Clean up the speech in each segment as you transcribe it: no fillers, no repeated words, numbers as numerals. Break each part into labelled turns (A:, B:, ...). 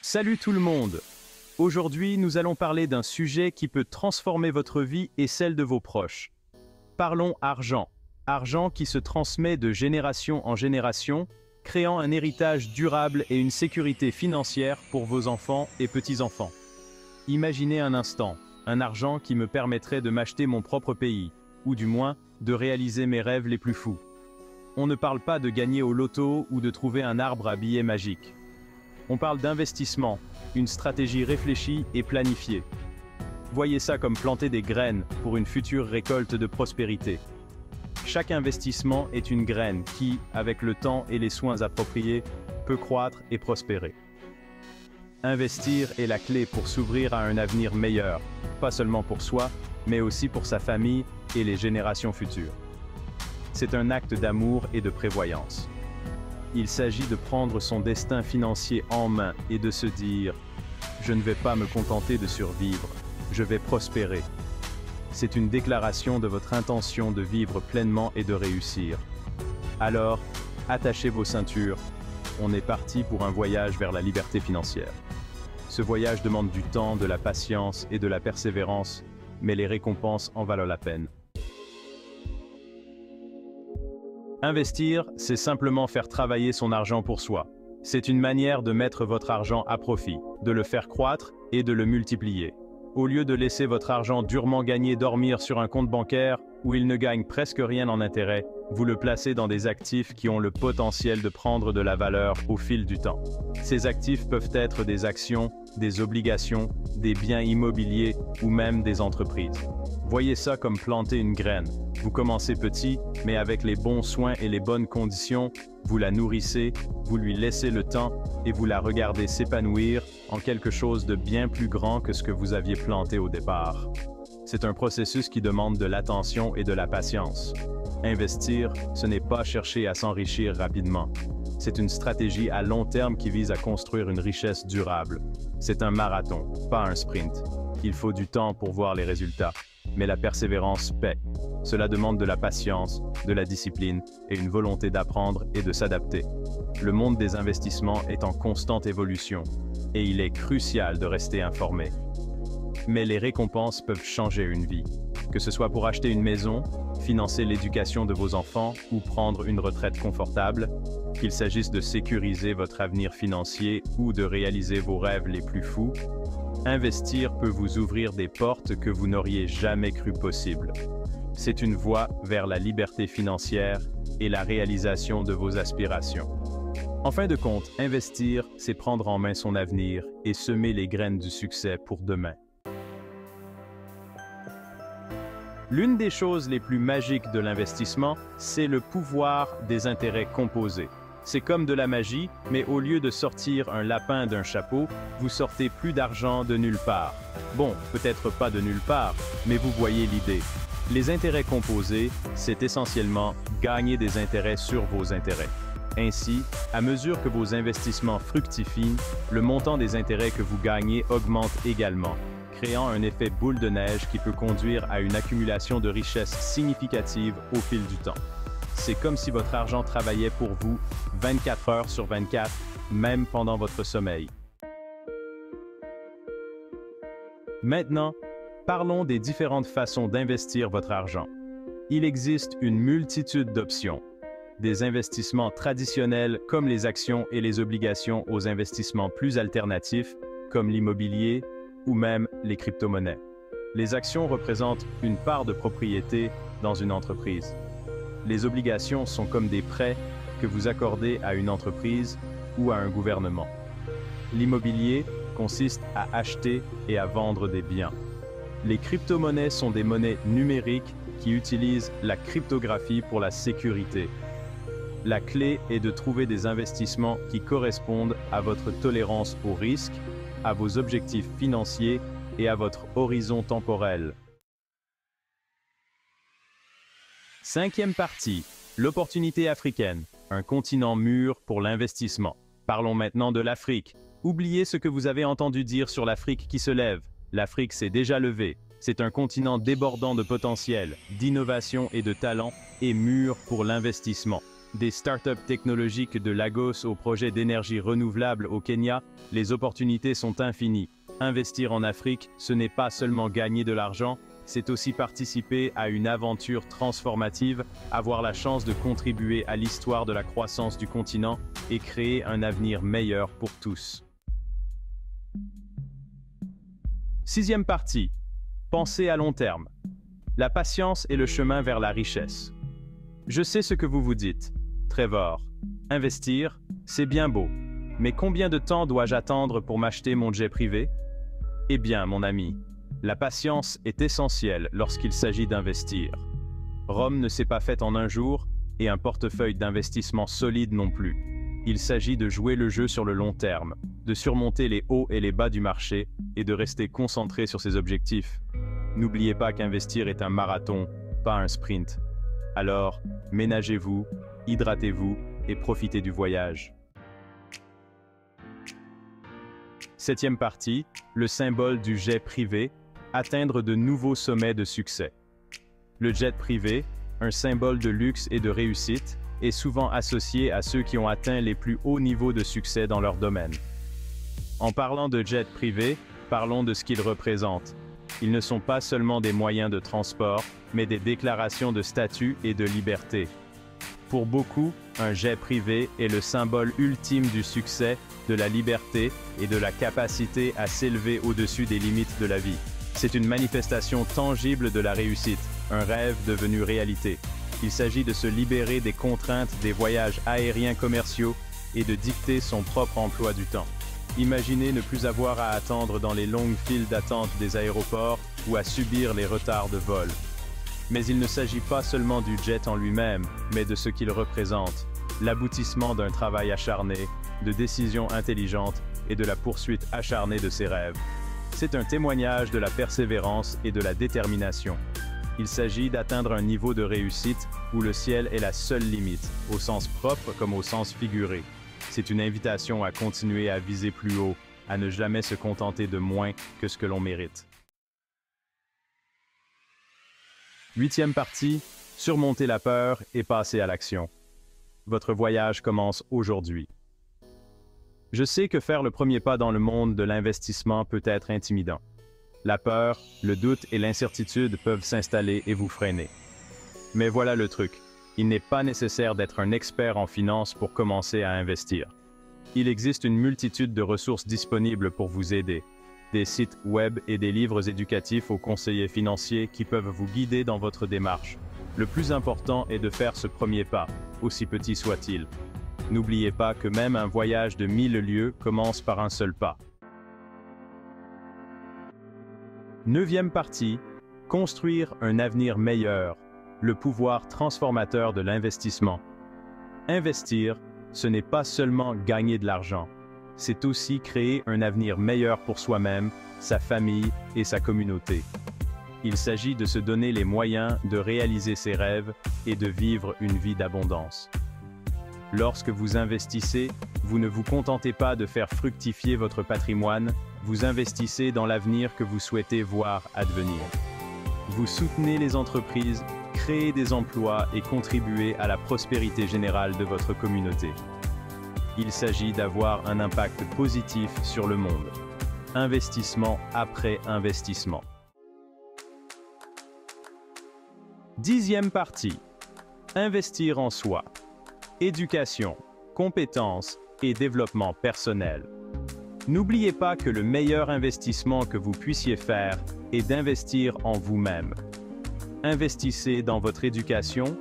A: Salut tout le monde! Aujourd'hui, nous allons parler d'un sujet qui peut transformer votre vie et celle de vos proches. Parlons argent. Argent qui se transmet de génération en génération, créant un héritage durable et une sécurité financière pour vos enfants et petits-enfants. Imaginez un instant, un argent qui me permettrait de m'acheter mon propre pays, ou du moins, de réaliser mes rêves les plus fous. On ne parle pas de gagner au loto ou de trouver un arbre à billets magiques. On parle d'investissement, une stratégie réfléchie et planifiée. Voyez ça comme planter des graines pour une future récolte de prospérité. Chaque investissement est une graine qui, avec le temps et les soins appropriés, peut croître et prospérer. Investir est la clé pour s'ouvrir à un avenir meilleur, pas seulement pour soi, mais aussi pour sa famille et les générations futures. C'est un acte d'amour et de prévoyance. Il s'agit de prendre son destin financier en main et de se dire « Je ne vais pas me contenter de survivre, je vais prospérer ». C'est une déclaration de votre intention de vivre pleinement et de réussir. Alors, attachez vos ceintures, on est parti pour un voyage vers la liberté financière. Ce voyage demande du temps, de la patience et de la persévérance, mais les récompenses en valent la peine. Investir, c'est simplement faire travailler son argent pour soi. C'est une manière de mettre votre argent à profit, de le faire croître et de le multiplier. Au lieu de laisser votre argent durement gagné dormir sur un compte bancaire où il ne gagne presque rien en intérêt, vous le placez dans des actifs qui ont le potentiel de prendre de la valeur au fil du temps. Ces actifs peuvent être des actions, des obligations, des biens immobiliers ou même des entreprises. Voyez ça comme planter une graine. Vous commencez petit, mais avec les bons soins et les bonnes conditions, vous la nourrissez, vous lui laissez le temps et vous la regardez s'épanouir en quelque chose de bien plus grand que ce que vous aviez planté au départ. C'est un processus qui demande de l'attention et de la patience. Investir, ce n'est pas chercher à s'enrichir rapidement. C'est une stratégie à long terme qui vise à construire une richesse durable. C'est un marathon, pas un sprint. Il faut du temps pour voir les résultats, mais la persévérance paie. Cela demande de la patience, de la discipline et une volonté d'apprendre et de s'adapter. Le monde des investissements est en constante évolution, et il est crucial de rester informé. Mais les récompenses peuvent changer une vie. Que ce soit pour acheter une maison, financer l'éducation de vos enfants ou prendre une retraite confortable, qu'il s'agisse de sécuriser votre avenir financier ou de réaliser vos rêves les plus fous, investir peut vous ouvrir des portes que vous n'auriez jamais cru possibles. C'est une voie vers la liberté financière et la réalisation de vos aspirations. En fin de compte, investir, c'est prendre en main son avenir et semer les graines du succès pour demain. L'une des choses les plus magiques de l'investissement, c'est le pouvoir des intérêts composés. C'est comme de la magie, mais au lieu de sortir un lapin d'un chapeau, vous sortez plus d'argent de nulle part. Bon, peut-être pas de nulle part, mais vous voyez l'idée. Les intérêts composés, c'est essentiellement gagner des intérêts sur vos intérêts. Ainsi, à mesure que vos investissements fructifient, le montant des intérêts que vous gagnez augmente également, créant un effet boule de neige qui peut conduire à une accumulation de richesses significatives au fil du temps. C'est comme si votre argent travaillait pour vous 24 heures sur 24, même pendant votre sommeil. Maintenant, parlons des différentes façons d'investir votre argent. Il existe une multitude d'options. Des investissements traditionnels comme les actions et les obligations aux investissements plus alternatifs comme l'immobilier ou même les crypto-monnaies. Les actions représentent une part de propriété dans une entreprise. Les obligations sont comme des prêts que vous accordez à une entreprise ou à un gouvernement. L'immobilier consiste à acheter et à vendre des biens. Les crypto-monnaies sont des monnaies numériques qui utilisent la cryptographie pour la sécurité. La clé est de trouver des investissements qui correspondent à votre tolérance au risque, à vos objectifs financiers et à votre horizon temporel. Cinquième partie, l'opportunité africaine, un continent mûr pour l'investissement. Parlons maintenant de l'Afrique. Oubliez ce que vous avez entendu dire sur l'Afrique qui se lève. L'Afrique s'est déjà levée. C'est un continent débordant de potentiel, d'innovation et de talent, et mûr pour l'investissement. Des startups technologiques de Lagos au projet d'énergie renouvelable au Kenya, les opportunités sont infinies. Investir en Afrique, ce n'est pas seulement gagner de l'argent, c'est aussi participer à une aventure transformative, avoir la chance de contribuer à l'histoire de la croissance du continent et créer un avenir meilleur pour tous. Sixième partie. Pensez à long terme. La patience est le chemin vers la richesse. Je sais ce que vous vous dites. Trevor, investir, c'est bien beau. Mais combien de temps dois-je attendre pour m'acheter mon jet privé? Eh bien, mon ami, la patience est essentielle lorsqu'il s'agit d'investir. Rome ne s'est pas faite en un jour, et un portefeuille d'investissement solide non plus. Il s'agit de jouer le jeu sur le long terme, de surmonter les hauts et les bas du marché, et de rester concentré sur ses objectifs. N'oubliez pas qu'investir est un marathon, pas un sprint. Alors, ménagez-vous, hydratez-vous et profitez du voyage. Septième partie, le symbole du jet privé, atteindre de nouveaux sommets de succès. Le jet privé, un symbole de luxe et de réussite, est souvent associé à ceux qui ont atteint les plus hauts niveaux de succès dans leur domaine. En parlant de jet privé, parlons de ce qu'ils représentent. Ils ne sont pas seulement des moyens de transport, mais des déclarations de statut et de liberté. Pour beaucoup, un jet privé est le symbole ultime du succès, de la liberté et de la capacité à s'élever au-dessus des limites de la vie. C'est une manifestation tangible de la réussite, un rêve devenu réalité. Il s'agit de se libérer des contraintes des voyages aériens commerciaux et de dicter son propre emploi du temps. Imaginez ne plus avoir à attendre dans les longues files d'attente des aéroports ou à subir les retards de vol. Mais il ne s'agit pas seulement du jet en lui-même, mais de ce qu'il représente, l'aboutissement d'un travail acharné, de décisions intelligentes et de la poursuite acharnée de ses rêves. C'est un témoignage de la persévérance et de la détermination. Il s'agit d'atteindre un niveau de réussite où le ciel est la seule limite, au sens propre comme au sens figuré. C'est une invitation à continuer à viser plus haut, à ne jamais se contenter de moins que ce que l'on mérite. Huitième partie, surmonter la peur et passer à l'action. Votre voyage commence aujourd'hui. Je sais que faire le premier pas dans le monde de l'investissement peut être intimidant. La peur, le doute et l'incertitude peuvent s'installer et vous freiner. Mais voilà le truc, il n'est pas nécessaire d'être un expert en finance pour commencer à investir. Il existe une multitude de ressources disponibles pour vous aider. Des sites web et des livres éducatifs aux conseillers financiers qui peuvent vous guider dans votre démarche. Le plus important est de faire ce premier pas, aussi petit soit-il. N'oubliez pas que même un voyage de 1000 lieues commence par un seul pas. Neuvième partie, construire un avenir meilleur, le pouvoir transformateur de l'investissement. Investir, ce n'est pas seulement gagner de l'argent, c'est aussi créer un avenir meilleur pour soi-même, sa famille et sa communauté. Il s'agit de se donner les moyens de réaliser ses rêves et de vivre une vie d'abondance. Lorsque vous investissez, vous ne vous contentez pas de faire fructifier votre patrimoine, vous investissez dans l'avenir que vous souhaitez voir advenir. Vous soutenez les entreprises, créez des emplois et contribuez à la prospérité générale de votre communauté. Il s'agit d'avoir un impact positif sur le monde. Investissement après investissement. Dixième partie. Investir en soi. Éducation, compétences et développement personnel. N'oubliez pas que le meilleur investissement que vous puissiez faire est d'investir en vous-même. Investissez dans votre éducation,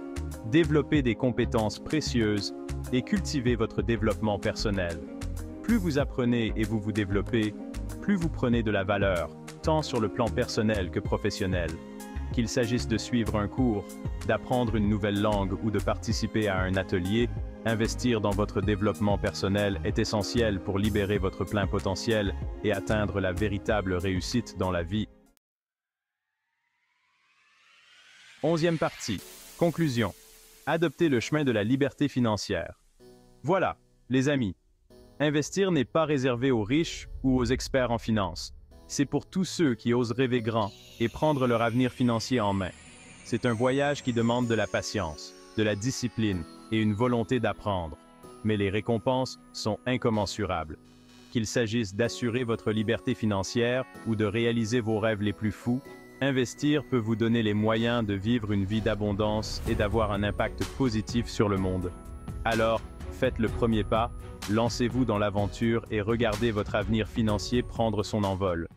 A: développez des compétences précieuses et cultivez votre développement personnel. Plus vous apprenez et vous vous développez, plus vous prenez de la valeur, tant sur le plan personnel que professionnel. Qu'il s'agisse de suivre un cours, d'apprendre une nouvelle langue ou de participer à un atelier, investir dans votre développement personnel est essentiel pour libérer votre plein potentiel et atteindre la véritable réussite dans la vie. Onzième partie. Conclusion. Adopter le chemin de la liberté financière. Voilà, les amis. Investir n'est pas réservé aux riches ou aux experts en finance. C'est pour tous ceux qui osent rêver grand et prendre leur avenir financier en main. C'est un voyage qui demande de la patience, de la discipline et une volonté d'apprendre. Mais les récompenses sont incommensurables. Qu'il s'agisse d'assurer votre liberté financière ou de réaliser vos rêves les plus fous, investir peut vous donner les moyens de vivre une vie d'abondance et d'avoir un impact positif sur le monde. Alors, faites le premier pas, lancez-vous dans l'aventure et regardez votre avenir financier prendre son envol.